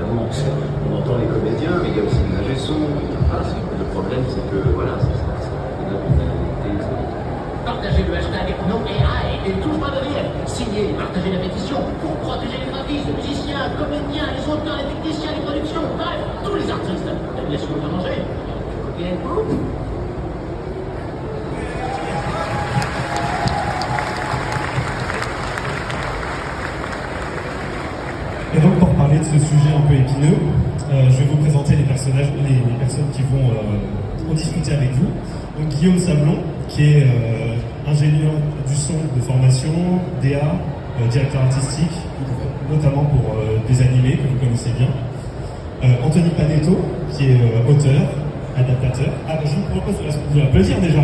évidemment, on entend les comédiens, mais il y a aussi les ingé son. Enfin, le problème, c'est que voilà, c'est ça. Partagez le hashtag NoAI et touche pas de rien. Signez et partagez la pétition pour protéger les graphistes, les musiciens, les comédiens, les auteurs, les techniciens, les productions, bref, tous les artistes. Laissez-vous à manger. Et Et donc pour parler de ce sujet un peu épineux, je vais vous présenter les personnages, les personnes qui vont en discuter avec vous. Donc Guillaume Sablon, qui est ingénieur du son de formation, DA, directeur artistique, notamment pour des animés que vous connaissez bien. Anthony Panetto, qui est auteur, adaptateur. Ah, je vous propose de l'applaudir déjà.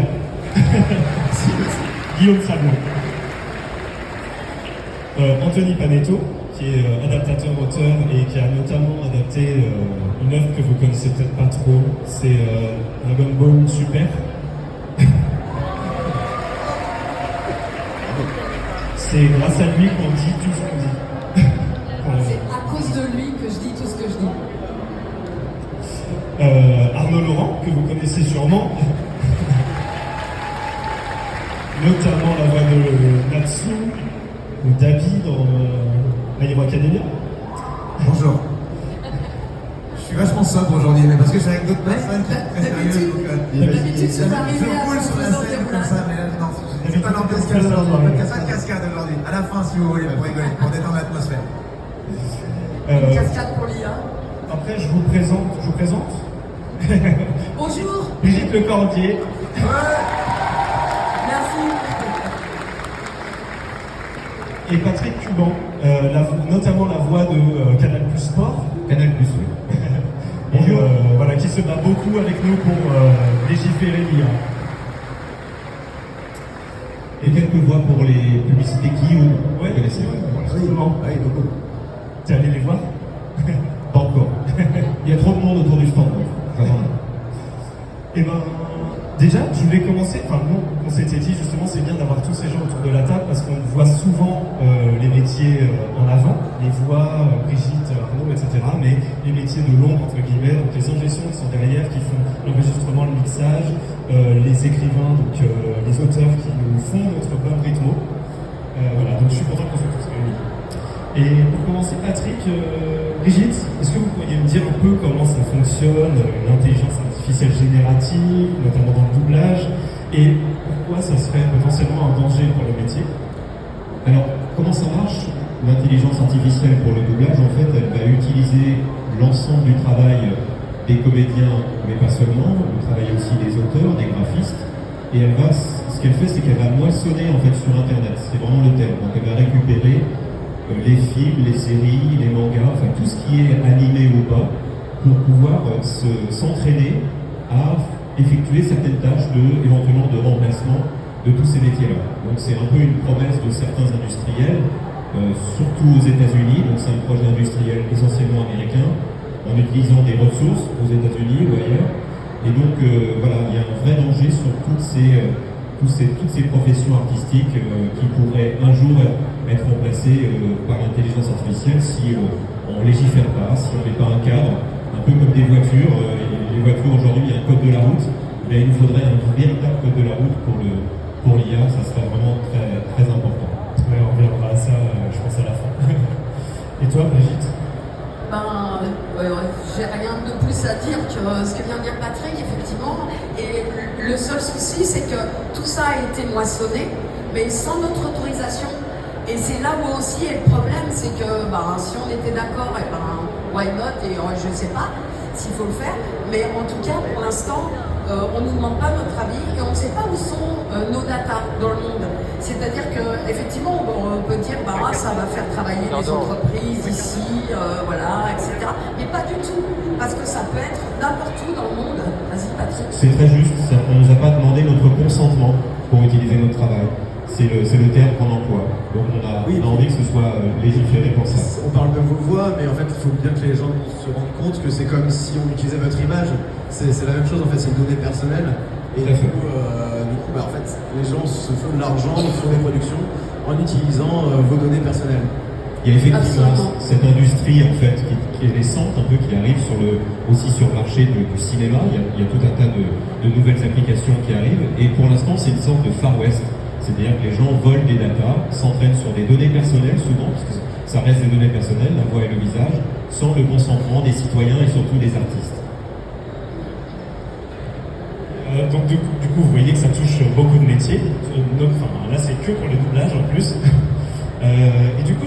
Guillaume Sablon. Anthony Panetto, qui est adaptateur, auteur et qui a notamment adapté une œuvre que vous connaissez peut-être pas trop, c'est Dragon Ball Super. C'est grâce à lui qu'on dit tout ce qu'on dit. C'est à cause de lui que je dis tout ce que je dis. Arnaud Laurent, que vous connaissez sûrement, notamment la voix de Natsu ou d'Abby dans My Hero Academia. Bonjour. Je suis vachement sobre aujourd'hui, mais parce que je suis avec d'autres personnes qui sont très sérieuses. D'habitude, c'est arrivé Je à roule sur la son scène comme roulade. ça, mais là, non, c'est pas l'ambiance qu'il y a aujourd'hui. Pas de cascade aujourd'hui. À la fin, si vous voulez, pour rigoler, pour détendre l'atmosphère. Une cascade pour l'IA. Après, je vous présente. Bonjour. Brigitte Lecordier. Merci. Et Patrick Cuban, notamment la voix de Canal Plus Sport. Canal Plus, oui. Et, voilà, qui se bat beaucoup avec nous pour légiférer l'IA. Et quelques voix pour les publicités qui ou Ouais, connaissez absolument. Oui, beaucoup. T'es allé les voir? Pas encore. Il y a trop de monde autour du stand. Et ben, déjà, je voulais commencer, enfin nous, on s'était dit justement c'est bien d'avoir tous ces gens autour de la table parce qu'on voit souvent les métiers en avant, les voix, Brigitte, Arnaud, etc. Mais les métiers de l'ombre, entre guillemets, donc les ingénieurs qui sont derrière, qui font l'enregistrement, le mixage, les écrivains, donc les auteurs qui nous font notre bon rythme. Voilà, donc je suis content qu'on soit tous réunis. Et pour commencer, Patrick, Brigitte, est-ce que vous pourriez me dire un peu comment ça fonctionne, l'intelligence artificielle générative, notamment dans le doublage, et pourquoi ça serait potentiellement un danger pour le métier? Alors, comment ça marche? L'intelligence artificielle pour le doublage, en fait, elle va utiliser l'ensemble du travail des comédiens, mais pas seulement, le travail aussi des auteurs, des graphistes, et ce qu'elle fait, c'est qu'elle va moissonner en fait sur Internet, c'est vraiment le terme. Donc elle va récupérer les films, les séries, les mangas, enfin tout ce qui est animé ou pas, pour pouvoir s'entraîner à effectuer certaines tâches éventuellement de remplacement de tous ces métiers-là. Donc c'est un peu une promesse de certains industriels, surtout aux États-Unis, donc c'est un projet industriel essentiellement américain, en utilisant des ressources aux États-Unis ou ailleurs. Et donc voilà, il y a un vrai danger sur toutes ces professions artistiques qui pourraient un jour être remplacées par l'intelligence artificielle si on ne légifère pas, si on ne met pas un cadre, un peu comme des voitures. Les voitures aujourd'hui, il y a un code de la route, mais il nous faudrait un véritable code de la route pour l'IA, ça serait vraiment très, très important. Ouais, on reviendra à ça, je pense, à la fin. Et toi, Brigitte? J'ai rien de plus à dire que ce que vient de dire Patrick, effectivement. Et le seul souci, c'est que tout ça a été moissonné, mais sans notre autorisation. Et c'est là où aussi est le problème, c'est que si on était d'accord, et why not, et je ne sais pas s'il faut le faire, mais en tout cas, pour l'instant, on ne nous demande pas notre avis et on ne sait pas où sont nos datas dans le monde. C'est-à-dire qu'effectivement, on peut dire ça va faire travailler les entreprises ici, voilà, etc. Mais pas du tout, parce que ça peut être n'importe où dans le monde. Vas-y, Patrick. C'est très juste, on ne nous a pas demandé notre consentement pour utiliser notre travail. C'est le terme qu'on emploie. Donc on a envie que ce soit légiféré pour ça. On parle de vos voix, mais en fait, il faut bien que les gens se rendent compte que c'est comme si on utilisait votre image. C'est la même chose, en fait, c'est une donnée personnelle. Et du coup, en fait, les gens se font de l'argent sur les productions en utilisant vos données personnelles. Il y a effectivement Absolument. cette industrie en fait qui est récente, un peu qui arrive aussi sur le marché du cinéma. Il y a tout un tas de nouvelles applications qui arrivent et pour l'instant c'est une sorte de Far West. C'est-à-dire que les gens volent des datas, s'entraînent sur des données personnelles souvent, parce que ça reste des données personnelles, la voix et le visage, sans le consentement des citoyens et surtout des artistes. Donc du coup, vous voyez que ça touche beaucoup de métiers. Enfin, là, c'est que pour le doublage en plus. Et du coup,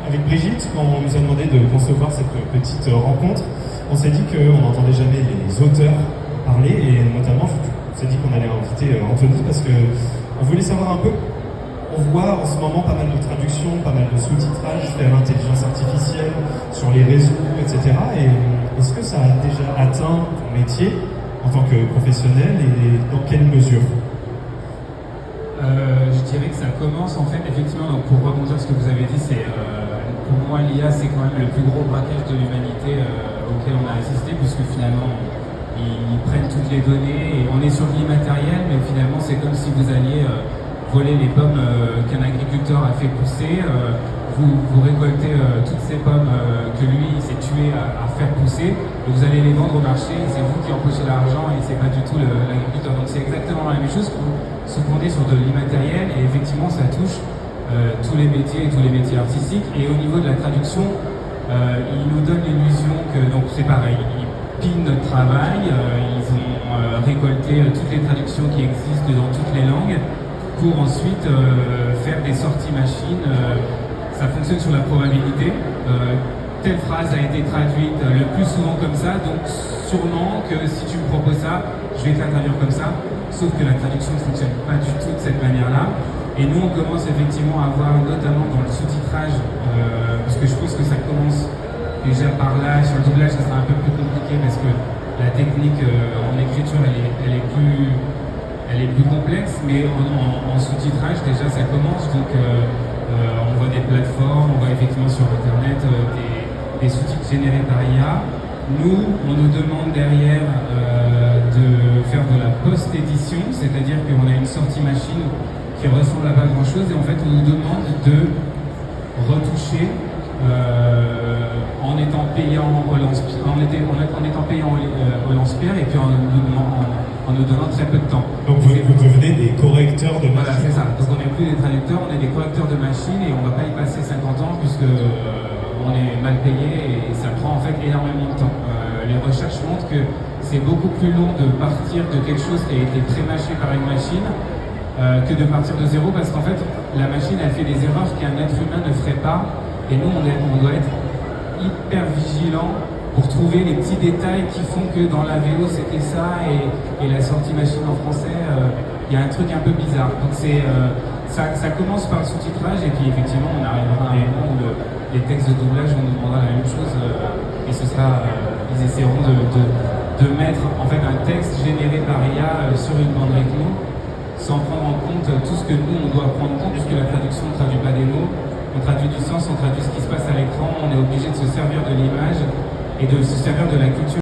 avec Brigitte, quand on nous a demandé de concevoir cette petite rencontre, on s'est dit qu'on n'entendait jamais les auteurs parler, et notamment, on s'est dit qu'on allait inviter Anthony parce que on voulait savoir un peu. On voit en ce moment pas mal de traductions, pas mal de sous-titrage fait à l'intelligence artificielle sur les réseaux, etc. Et est-ce que ça a déjà atteint ton métier en tant que professionnel et dans quelle mesure? Je dirais que ça commence en fait effectivement, donc pour rebondir sur ce que vous avez dit, c'est pour moi l'IA c'est quand même le plus gros braquage de l'humanité auquel on a assisté, puisque finalement ils prennent toutes les données et on est sur de l'immatériel, mais finalement c'est comme si vous alliez voler les pommes qu'un agriculteur a fait pousser, vous récoltez toutes ces pommes que lui s'est tué à faire pousser, et vous allez les vendre au marché, c'est vous qui empochez l'argent et c'est pas du tout l'agriculteur. Donc c'est exactement la même chose, se fonder sur de l'immatériel, et effectivement ça touche tous les métiers et tous les métiers artistiques. Et au niveau de la traduction, il nous donne l'illusion que, donc c'est pareil, ils pinent notre travail, ils ont récolté toutes les traductions qui existent dans toutes les langues pour ensuite faire des sorties machines. Ça fonctionne sur la probabilité. Telle phrase a été traduite le plus souvent comme ça, donc sûrement que si tu me proposes ça, je vais te la traduire comme ça. Sauf que la traduction ne fonctionne pas du tout de cette manière-là. Et nous, on commence effectivement à voir, notamment dans le sous-titrage, parce que je pense que ça commence déjà par là. Sur le doublage, ça sera un peu plus compliqué parce que la technique en écriture, elle est plus complexe, mais en sous-titrage, déjà, ça commence. Donc, on voit des plateformes, on voit effectivement sur Internet des sous-titres générés par IA. Nous, on nous demande derrière de faire de la post-édition, c'est-à-dire qu'on a une sortie machine qui ressemble à pas grand-chose, et en fait, on nous demande de retoucher en étant payant au lance-pierre, et puis en nous donnant très peu de temps. Donc vous devenez des correcteurs de Voilà, machines. c'est ça. Donc on n'est plus des traducteurs, on est des correcteurs de machines, et on ne va pas y passer 50 ans puisque on est mal payé et ça prend en fait énormément de temps. Les recherches montrent que c'est beaucoup plus long de partir de quelque chose qui a été pré-mâché par une machine que de partir de zéro, parce qu'en fait la machine elle fait des erreurs qu'un être humain ne ferait pas, et nous on doit être hyper vigilant pour trouver les petits détails qui font que dans la VO c'était ça, et la sortie machine en français il y a un truc un peu bizarre. Donc ça commence par le sous-titrage, et puis effectivement on arrivera à un moment où les textes de doublage on nous demandera la même chose, et ce sera ils essaieront de mettre en fait un texte généré par IA sur une bande rythmo, sans prendre en compte tout ce que nous on doit prendre en compte, puisque la traduction ne traduit pas des mots, on traduit du sens, on traduit ce qui se passe à l'écran, on est obligé de se servir de l'image et de se servir de la culture